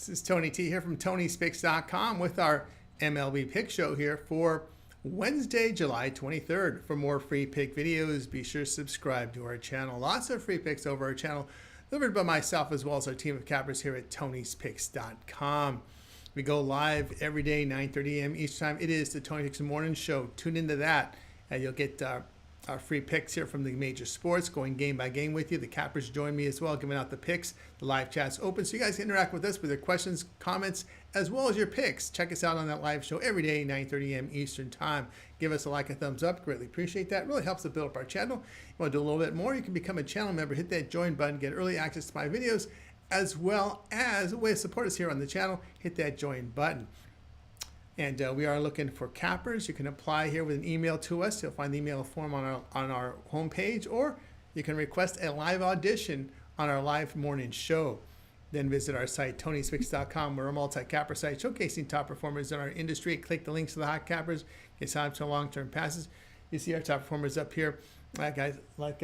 This is Tony T here from Tony'sPicks.com with our MLB Pick Show here for Wednesday, July 23rd. For more free pick videos, be sure to subscribe to our channel. Lots of free picks over our channel, delivered by myself as well as our team of cappers here at Tony'sPicks.com. We go live every day, 9:30 a.m. each time. It is the Tony Picks Morning Show. Tune into that, and you'll get our free picks here from the major sports, going game by game with you. The cappers join me as well, giving out the picks. The live chat's open, so you guys can interact with us with your questions, comments, as well as your picks. Check us out on that live show every day, 9:30 a.m. Eastern Time. Give us a like, a thumbs up. Greatly appreciate that. It really helps to build up our channel. You want to do a little bit more, you can become a channel member. Hit that join button, get early access to my videos, as well as a way to support us here on the channel. Hit that join button. And we are looking for cappers. You can apply here with an email to us. You'll find the email form on our homepage, or you can request a live audition on our live morning show. Then visit our site, Tony'sPicks.com. We're a multi-capper site showcasing top performers in our industry. Click the links to the hot cappers. Get signed up to long-term passes. You see our top performers up here. Guys like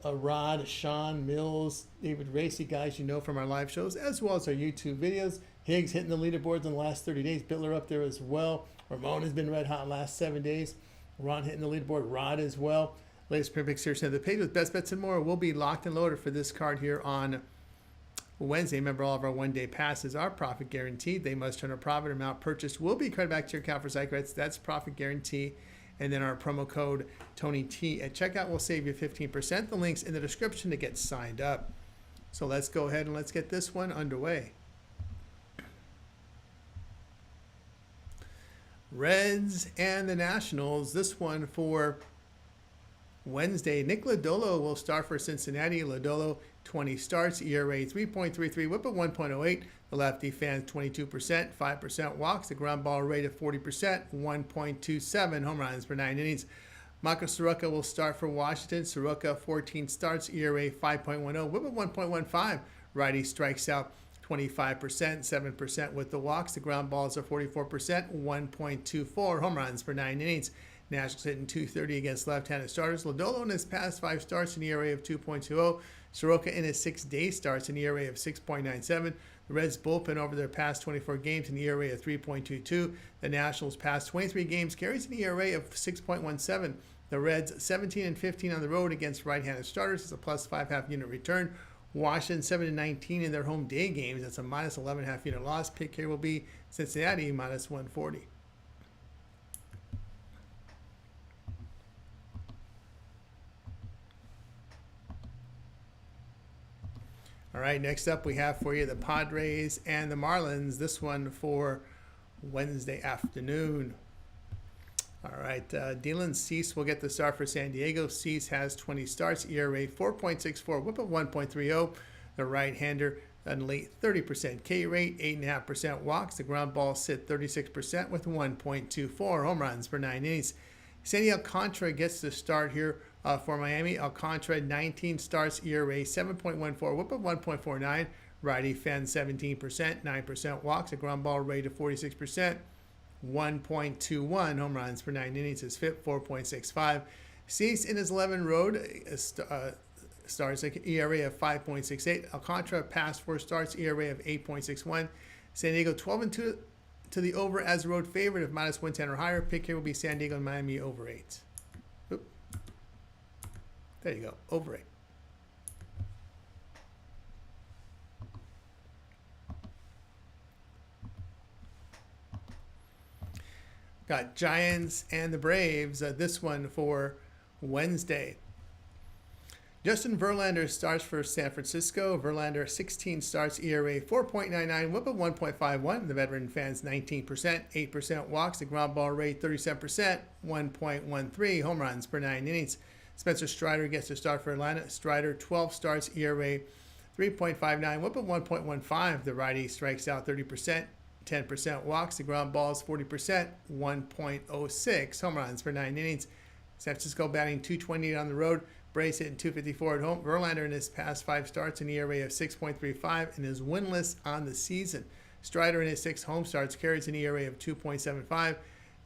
Rod, Sean, Mills, David Racy, guys you know from our live shows, as well as our YouTube videos. Higgs hitting the leaderboards in the last 30 days. Bittler up there as well. Ramon has been red hot in the last 7 days. Ron hitting the leaderboard. Rod as well. Latest print picks here. So the page with best bets and more will be locked and loaded for this card here on Wednesday. Remember, all of our one-day passes are profit guaranteed. They must turn a profit. Amount purchased will be credited back to your account for site credits. That's profit guarantee. And then our promo code TonyT at checkout will save you 15%. The link's in the description to get signed up. So let's go ahead and let's get this one underway. Reds and the Nationals. This one for Wednesday. Nick Lodolo will start for Cincinnati. Lodolo, 20 starts, ERA 3.33, whip at 1.08. The lefty fans 22%, 5% walks. The ground ball rate of 40%, 1.27 home runs per 9 innings. Mako Soroka will start for Washington. Soroka, 14 starts, ERA 5.10, whip at 1.15. Righty strikes out 25%, 7% with the walks. The ground balls are 44%, 1.24 home runs per 9 innings. Nationals hitting .230 against left-handed starters. Lodolo in his past 5 starts, an ERA of 2.20. Soroka in his 6-day starts, an ERA of 6.97. The Reds bullpen over their past 24 games, an ERA of 3.22. The Nationals past 23 games carries an ERA of 6.17. The Reds 17 and 15 on the road against right-handed starters. It's a plus 5.5 unit return. Washington 7 and 19 in their home day games. That's a minus 11.5 unit loss. Pick here will be Cincinnati minus 140. All right, next up we have for you the Padres and the Marlins. This one for Wednesday afternoon. All right, Dylan Cease will get the start for San Diego. Cease has 20 starts, ERA 4.64, whip at 1.30. The right-hander, a late 30% K rate, 8.5% walks. The ground ball sit 36% with 1.24 home runs per 9 innings. Sandy Alcantara gets the start here for Miami. Alcantara, 19 starts, ERA 7.14, whip at 1.49. Righty fans 17%, 9% walks. A ground ball rate of 46%, 1.21 home runs per 9 innings. His FIP 4.65. Cease in his 11 road starts, like ERA of 5.68. Alcantara past 4 starts, ERA of 8.61. San Diego 12 and 2 to the over as a road favorite of minus 110 or higher. Pick here will be San Diego and Miami over 8. Oop. There you go, over 8. Got Giants and the Braves. This one for Wednesday. Justin Verlander starts for San Francisco. Verlander 16 starts, ERA 4.99, whip of 1.51. The veteran fans 19%, 8% walks. The ground ball rate 37%, 1.13 home runs per 9 innings. Spencer Strider gets the start for Atlanta. Strider 12 starts, ERA 3.59, whip of 1.15. The righty strikes out 30%, 10% walks. The ground ball is 40%, 1.06 home runs per 9 innings. San Francisco batting .228 on the road. Braves hitting .254 at home. Verlander in his past 5 starts, an ERA of 6.35 and is winless on the season. Strider in his 6 home starts carries an ERA of 2.75.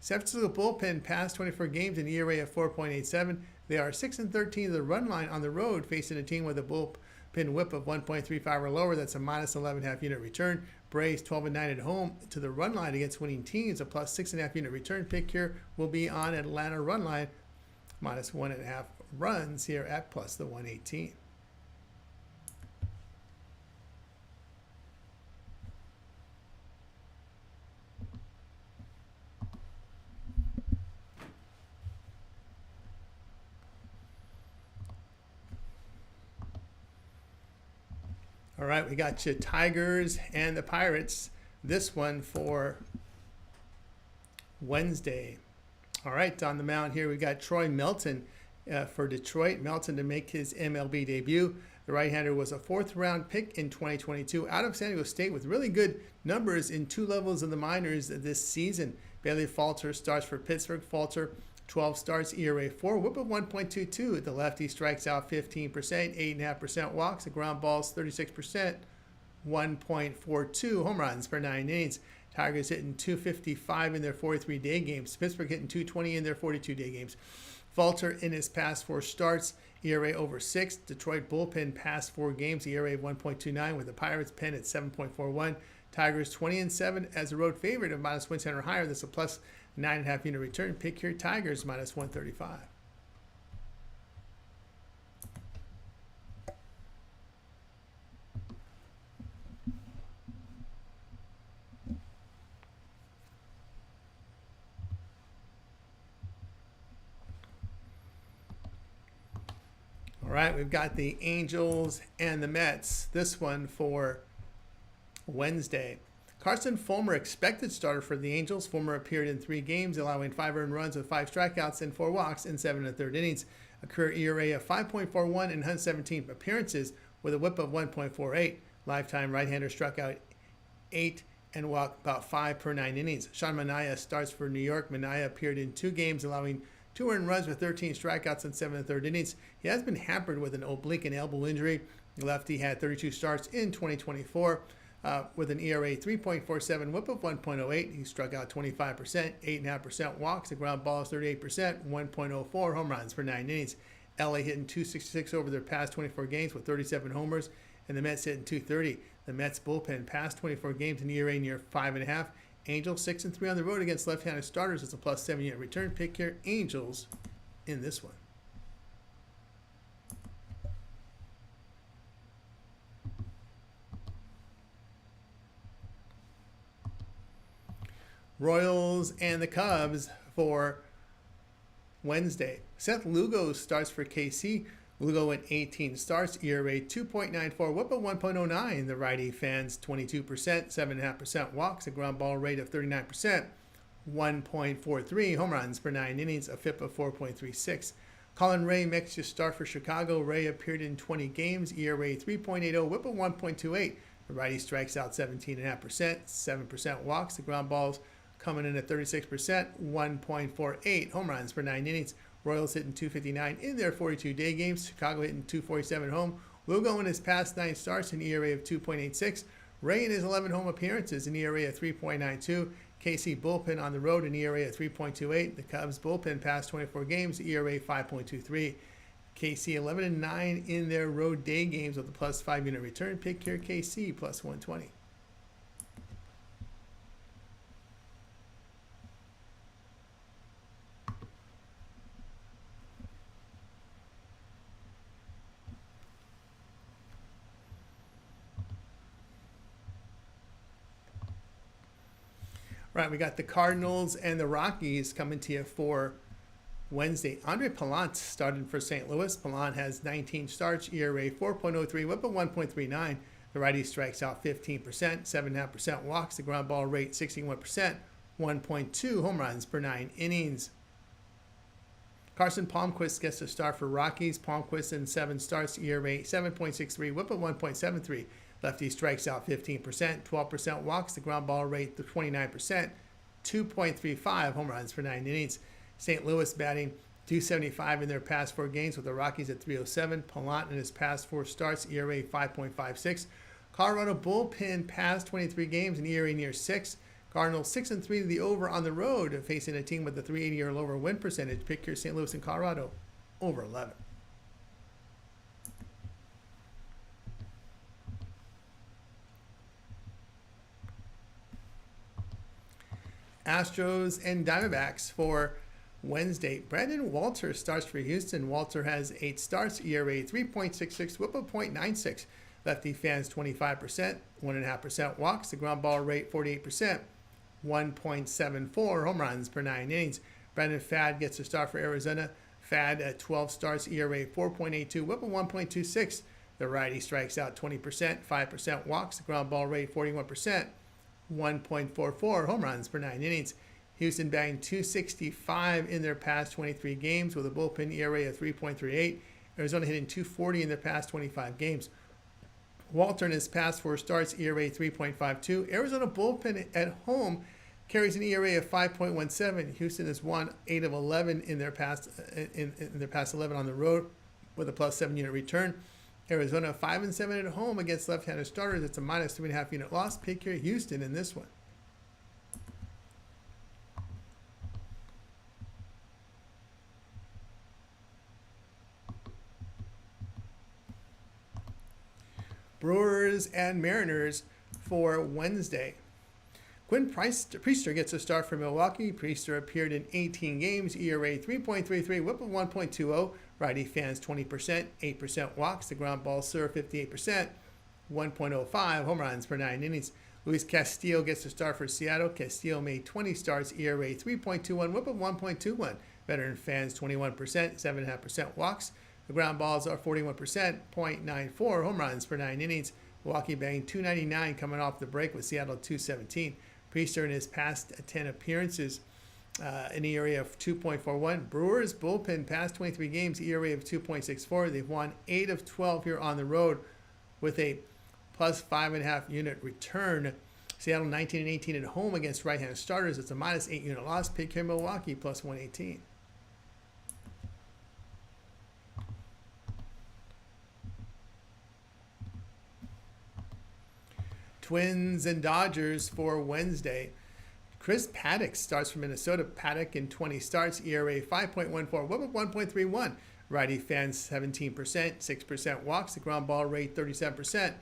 San Francisco bullpen past 24 games, an ERA of 4.87. They are 6 and 13 to the run line on the road, facing a team with a Pin whip of 1.35 or lower. That's a minus 11.5 unit return. Braves 12-9 at home to the run line against winning teams. A plus 6.5 unit return pick here will be on Atlanta run line. Minus 1.5 runs here at plus the 118. All right, we got you Tigers and the Pirates. This one for Wednesday. All right, on the mound here we got Troy Melton for Detroit. Melton to make his MLB debut. The right-hander was a fourth-round pick in 2022 out of San Diego State with really good numbers in 2 levels of the minors this season. Bailey Falter starts for Pittsburgh. Falter 12 starts, ERA 4, whip of 1.22. The lefty strikes out 15%, 8.5% walks. The ground balls 36%, 1.42 home runs per 9 innings. Tigers hitting 255 in their 43-day games. Pittsburgh hitting 220 in their 42-day games. Falter in his past 4 starts, ERA over 6. Detroit bullpen past 4 games, ERA of 1.29 with the Pirates pen at 7.41. Tigers 20-7 as a road favorite of minus 110 or higher. That's a plus 9.5 unit return. Pick here Tigers minus 135. All right, we've got the Angels and the Mets. This one for Wednesday. Carson Fulmer, expected starter for the Angels. Fulmer appeared in 3 games, allowing 5 earned runs with 5 strikeouts and 4 walks in 7 1/3 innings. A career ERA of 5.41 in 117 appearances with a whip of 1.48. Lifetime right-hander struck out 8 and walked about 5 per 9 innings. Sean Manaea starts for New York. Manaea appeared in 2 games, allowing 2 earned runs with 13 strikeouts in 7 1/3 innings. He has been hampered with an oblique and elbow injury. The lefty had 32 starts in 2024 with an ERA 3.47, whip of 1.08. He struck out 25%, 8.5% walks. The ground ball is 38%, 1.04 home runs per 9 innings. LA hitting 266 over their past 24 games with 37 homers, and the Mets hitting 230. The Mets bullpen past 24 games in ERA near 5.5. Angels 6-3 on the road against left-handed starters. It's a plus 7 unit return. Pick here Angels in this one. Royals and the Cubs for Wednesday. Seth Lugo starts for KC. Lugo went 18 starts, ERA 2.94, whip of 1.09. The righty fans 22%, 7.5% walks, a ground ball rate of 39%, 1.43 home runs per 9 innings, a FIP of 4.36. Colin Ray makes his start for Chicago. Ray appeared in 20 games, ERA 3.80, whip of 1.28. The righty strikes out 17.5%, 7% walks, the ground balls coming in at 36%, 1.48 home runs per 9 innings. Royals hitting 259 in their 42-day games. Chicago hitting 247 at home. Lugo in his past 9 starts, an ERA of 2.86. Ray in his 11 home appearances, an ERA of 3.92. KC bullpen on the road, an ERA of 3.28. The Cubs bullpen past 24 games, ERA 5.23. KC 11-9 in their road day games with a plus 5 unit return. Pick here KC plus 120. Right, we got the Cardinals and the Rockies coming to you for Wednesday. Andre Pallante started for St. Louis. Pallante has 19 starts, ERA 4.03, whip of 1.39. The righty strikes out 15%, 7.5% walks. The ground ball rate 61%, 1.2 home runs per 9 innings. Carson Palmquist gets a start for Rockies. Palmquist in 7 starts, ERA 7.63, whip of 1.73. Lefty strikes out 15%, 12% walks. The ground ball rate 29%, 2.35 home runs for 9 innings. St. Louis batting .275 in their past 4 games with the Rockies at .307. Pallante in his past 4 starts, ERA 5.56. Colorado bullpen past 23 games, an ERA near 6. Cardinals 6-3 to the over on the road, facing a team with a .380 or lower win percentage. Pick your St. Louis and Colorado over 11. Astros and Diamondbacks for Wednesday. Brandon Walter starts for Houston. Walter has 8 starts, ERA 3.66, whip of .96. Lefty fans 25%, 1.5% walks. The ground ball rate 48%, 1.74 home runs per 9 innings. Brandon Fad gets a start for Arizona. Fad at 12 starts, ERA 4.82, whip of 1.26. The righty strikes out 20%, 5% walks. The ground ball rate 41%, 1.44 home runs per 9 innings. Houston batting .265 in their past 23 games with a bullpen ERA of 3.38. Arizona hitting .240 in their past 25 games. Walter in his past 4 starts, ERA 3.52. Arizona bullpen at home carries an ERA of 5.17. Houston has won 8 of 11 in their past 11 on the road with a +7 unit return. Arizona 5-7 at home against left-handed starters. It's a -3.5 unit loss. Pick here Houston in this one. Brewers and Mariners for Wednesday. Quinn Priester gets a start for Milwaukee. Priester appeared in 18 games, ERA 3.33, whip of 1.20. Righty fans 20%, 8% walks. The ground ball served 58%, 1.05 home runs per 9 innings. Luis Castillo gets a start for Seattle. Castillo made 20 starts, ERA 3.21, whip of 1.21. Veteran fans 21%, 7.5% walks. The ground balls are 41%, 0.94 home runs per 9 innings. Milwaukee batting .299 coming off the break with Seattle .217. Priester in his past 10 appearances, an ERA of 2.41. Brewers bullpen past 23 games, ERA of 2.64. They've won 8 of 12 here on the road with a +5.5 unit return. Seattle 19-18 at home against right-handed starters. It's a -8 unit loss. Pick here Milwaukee +118. Twins and Dodgers for Wednesday. Chris Paddock starts for Minnesota. Paddock in 20 starts, ERA 5.14, whip of 1.31. Righty fans 17%, 6% walks. The ground ball rate 37%,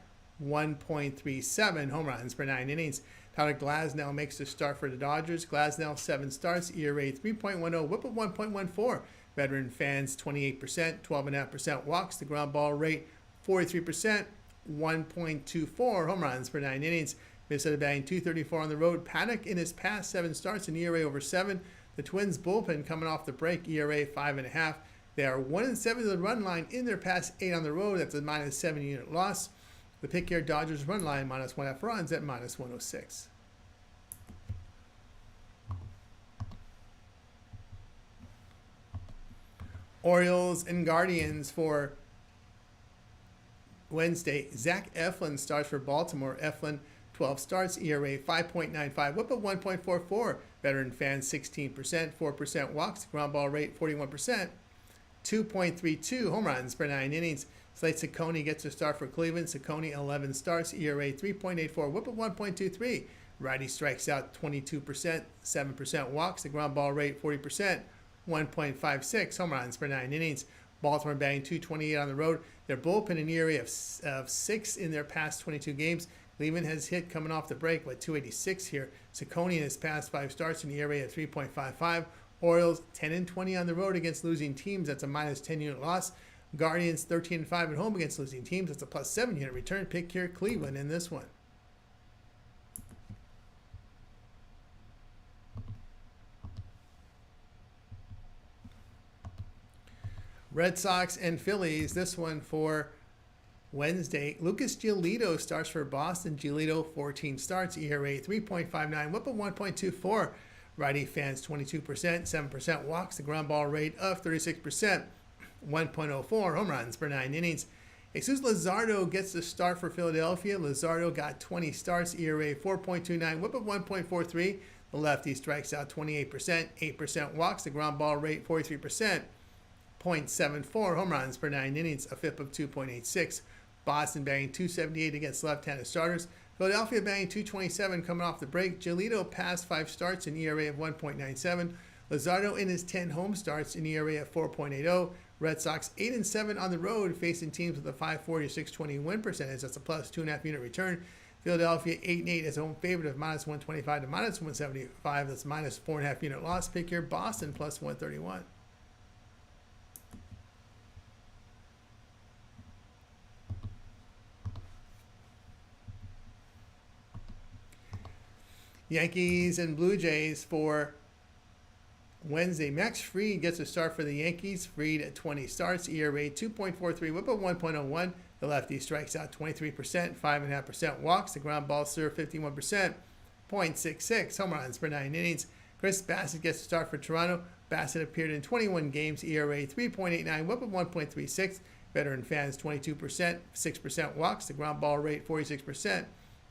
1.37 home runs per 9 innings. Tyler Glasnow makes the start for the Dodgers. Glasnow 7 starts, ERA 3.10, whip of 1.14. Veteran fans 28%, 12.5% walks. The ground ball rate 43%. 1.24 home runs per 9 innings. Minnesota batting .234 on the road. Paddock in his past 7 starts, an ERA over 7. The Twins bullpen coming off the break, ERA 5.5. They are 1-7 to the run line in their past 8 on the road. That's a -7 unit loss. The pick here, Dodgers run line -1.5 runs at -106. Orioles and Guardians for Wednesday. Zach Eflin starts for Baltimore. Eflin 12 starts, ERA 5.95, whip of 1.44. Veteran fans 16%, 4% walks. Ground ball rate 41%, 2.32 home runs per 9 innings. Slate Ciccone gets a start for Cleveland. Ciccone 11 starts, ERA 3.84, whip of 1.23. Righty strikes out 22%, 7% walks. The ground ball rate 40%, 1.56 home runs per 9 innings. Baltimore batting .228 on the road. Their bullpen an ERA of 6 in their past 22 games. Cleveland has hit coming off the break with .286 here. Ciccone in his past 5 starts an ERA of 3.55. Orioles 10-20 on the road against losing teams. That's a -10 unit loss. Guardians 13-5 at home against losing teams. That's a +7 unit return. Pick here Cleveland in this one. Red Sox and Phillies, this one for Wednesday. Lucas Giolito starts for Boston. Giolito 14 starts, ERA 3.59, whip of 1.24. Righty fans 22%, 7% walks. The ground ball rate of 36%, 1.04 home runs per 9 innings. Jesus Luzardo gets the start for Philadelphia. Luzardo got 20 starts, ERA 4.29, whip of 1.43. The lefty strikes out 28%, 8% walks. The ground ball rate 43%. 0.74 home runs per 9 innings, a FIP of 2.86. Boston batting .278 against left-handed starters. Philadelphia batting .227 coming off the break. Giolito passed 5 starts, an ERA of 1.97. Luzardo in his 10 home starts, an ERA of 4.80. Red Sox 8-7 on the road, facing teams with a .540 to .620 win percentage. That's a +2.5 unit return. Philadelphia 8-8 as home favorite of minus 125 to minus 175. That's minus 4.5 unit loss pick here. Boston plus 131. Yankees and Blue Jays for Wednesday. Max Fried gets a start for the Yankees. Fried at 20 starts, ERA 2.43, whip of 1.01. The lefty strikes out 23%, 5.5% walks. The ground ball served 51%, 0.66 home runs per 9 innings. Chris Bassett gets a start for Toronto. Bassett appeared in 21 games, ERA 3.89, whip of 1.36. Veteran fans 22%, 6% walks. The ground ball rate 46%,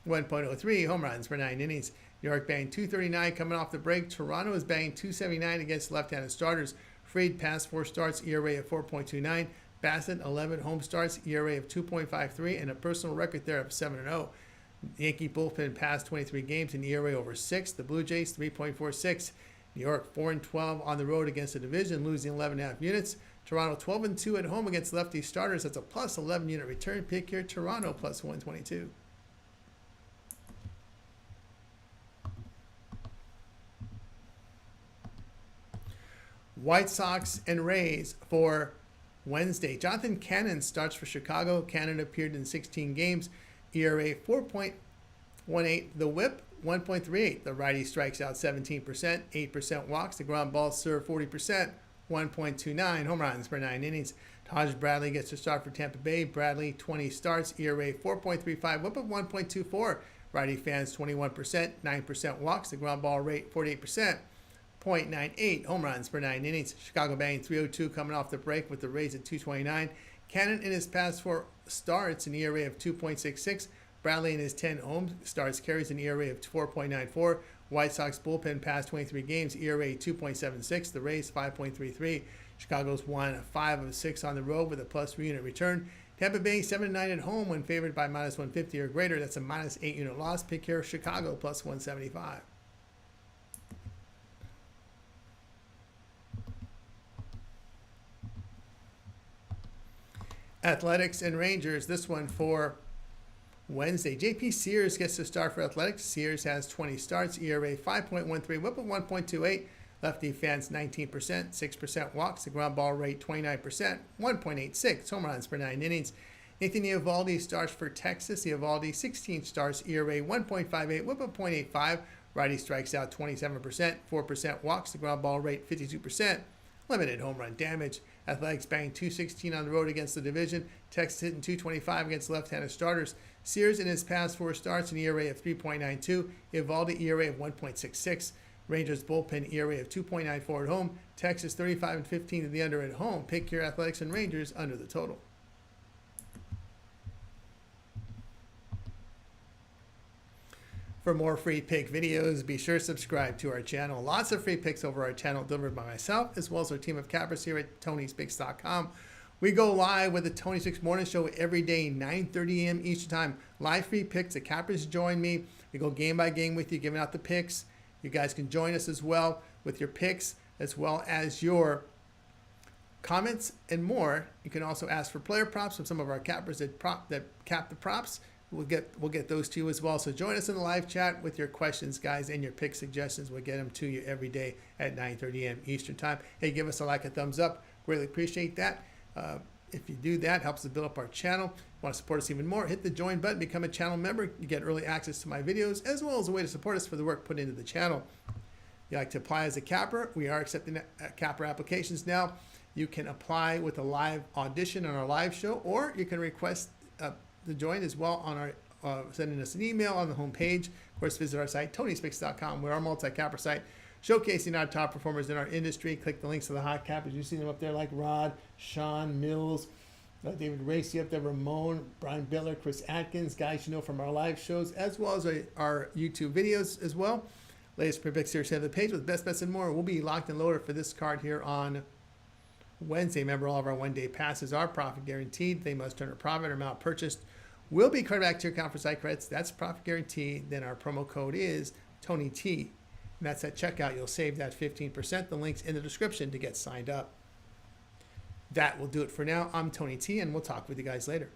1.03 home runs per 9 innings. New York banged 239 coming off the break. Toronto is banging 279 against left-handed starters. Fried past 4 starts, ERA of 4.29. Bassett 11 home starts, ERA of 2.53, and a personal record there of 7-0. Yankee bullpen past 23 games, an ERA over 6. The Blue Jays 3.46. New York 4-12 on the road against the division, losing 11.5 units. Toronto 12-2 at home against lefty starters. That's a plus 11 unit return pick here. Toronto plus 122. White Sox and Rays for Wednesday. Jonathan Cannon starts for Chicago. Cannon appeared in 16 games. ERA 4.18. The whip 1.38. The righty strikes out 17%, 8% walks. The ground ball served 40%, 1.29 home runs per 9 innings. Taj Bradley gets a start for Tampa Bay. Bradley 20 starts, ERA 4.35, whip of 1.24. Righty fans 21%, 9% walks. The ground ball rate 48%. 0.98 home runs per 9 innings. Chicago banging 302 coming off the break with the Rays at 229. Cannon in his past 4 starts an ERA of 2.66. Bradley in his 10 home starts carries an ERA of 4.94. White Sox bullpen past 23 games, ERA 2.76. The Rays 5.33. Chicago's won 5 of 6 on the road with a plus 3 unit return. Tampa Bay 7-9 at home when favored by minus 150 or greater. That's a minus 8 unit loss pick here. Chicago plus 175. Athletics and Rangers, this one for Wednesday. JP Sears gets to start for Athletics. Sears has 20 starts, ERA 5.13, whip of 1.28. Lefty fans 19%, 6% walks. The ground ball rate 29%, 1.86 home runs per 9 innings. Nathan Eovaldi starts for Texas. Eovaldi 16 starts, ERA 1.58, whip of 0.85. Righty strikes out 27%, 4% walks. The ground ball rate 52%. Limited home run damage. Athletics banged 216 on the road against the division. Texas hitting 225 against left-handed starters. Sears in his past 4 starts an ERA of 3.92. Eovaldi ERA of 1.66. Rangers bullpen ERA of 2.94 at home. Texas 35-15 to the under at home. Pick your Athletics and Rangers under the total. For more free pick videos, be sure to subscribe to our channel. Lots of free picks over our channel delivered by myself, as well as our team of cappers here at TonySpicks.com. We go live with the Tony Spicks Morning Show every day, 9:30 a.m. Eastern Time. Live free picks. The cappers join me. We go game by game with you, giving out the picks. You guys can join us as well with your picks, as well as your comments and more. You can also ask for player props from some of our cappers that cap the props. We'll get those to you as well. So join us in the live chat with your questions, guys, and your pick suggestions. We'll get them to you every day at 9:30 a.m. Eastern Time. Hey, give us a like, a thumbs up. Greatly appreciate that. If you do that, helps us build up our channel. Want to support us even more, hit the join button, become a channel member. You get early access to my videos, as well as a way to support us for the work put into the channel. You like to apply as a capper? We are accepting capper applications now. You can apply with a live audition on our live show, or you can request to join as well on our sending us an email on the homepage. Of course, visit our site, TonySpicks.com. We're our multi-capper site, showcasing our top performers in our industry. Click the links to the hot cappers. You see them up there like Rod, Sean, Mills, David Racy up there, Ramon, Brian Bittler, Chris Atkins, guys you know from our live shows, as well as our YouTube videos as well. Latest picks here to the page with best bets and more. We'll be locked and loaded for this card here on Wednesday. Remember, all of our one-day passes are profit guaranteed. They must turn a profit or amount purchased will be credited back to your account for site credits. That's profit guaranteed. Then our promo code is TonyT. And that's at checkout. You'll save that 15%. The link's in the description to get signed up. That will do it for now. I'm Tony T, and we'll talk with you guys later.